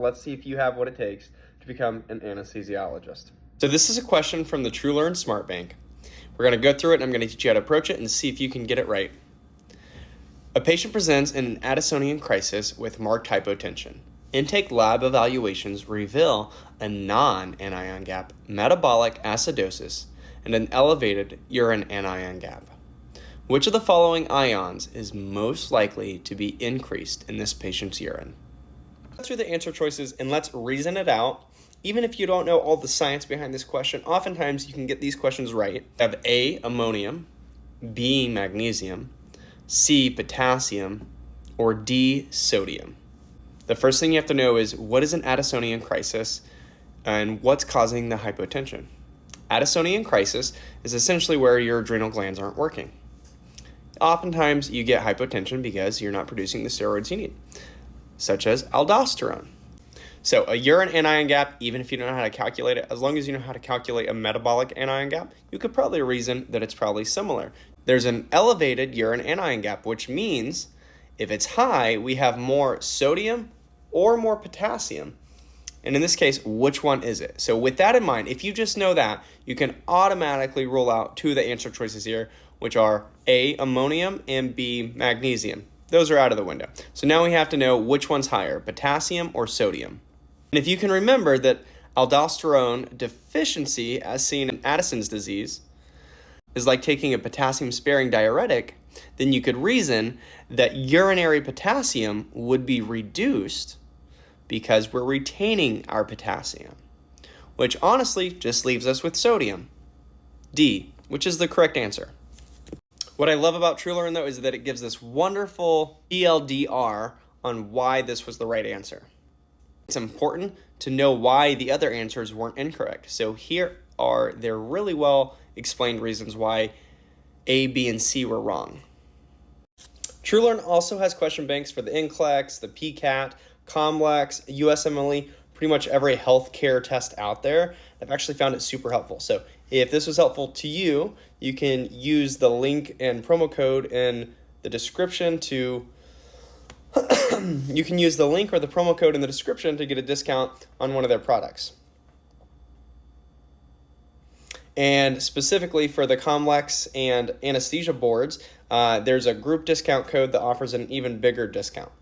Let's see if you have what it takes to become an anesthesiologist. So this is a question from the TrueLearn Smart Bank. We're going to go through it and I'm going to teach you how to approach it and see if you can get it right. A patient presents in an Addisonian crisis with marked hypotension. Intake lab evaluations reveal a non-anion gap metabolic acidosis and an elevated urine anion gap. Which of the following ions is most likely to be increased in this patient's urine? Go through the answer choices and let's reason it out. Even if you don't know all the science behind this question, oftentimes you can get these questions right. You have A, ammonium, B, magnesium, C, potassium, or D, sodium. The first thing you have to know is what is an Addisonian crisis and what's causing the hypotension. Addisonian crisis is essentially where your adrenal glands aren't working. Oftentimes you get hypotension because you're not producing the steroids you need, such as aldosterone. So a urine anion gap, even if you don't know how to calculate it, as long as you know how to calculate a metabolic anion gap, you could probably reason that it's probably similar. There's an elevated urine anion gap, which means if it's high, we have more sodium or more potassium. And in this case, which one is it? So with that in mind, if you just know that, you can automatically rule out two of the answer choices here, which are A, ammonium, and B, magnesium. Those are out of the window. So now we have to know which one's higher, potassium or sodium. And if you can remember that aldosterone deficiency, as seen in Addison's disease, is like taking a potassium-sparing diuretic, then you could reason that urinary potassium would be reduced because we're retaining our potassium, which honestly just leaves us with sodium. D, which is the correct answer. What I love about TrueLearn, though, is that it gives this wonderful ELDR on why this was the right answer. It's important to know why the other answers weren't incorrect. So here are their really well explained reasons why A, B, and C were wrong. TrueLearn also has question banks for the NCLEX, the PCAT, COMLEX, USMLE, pretty much every healthcare test out there. I've actually found it super helpful. So if this was helpful to you, you can use the link and promo code in the description to you can use the link or the promo code in the description to get a discount on one of their products. And specifically for the COMLEX and anesthesia boards, there's a group discount code that offers an even bigger discount.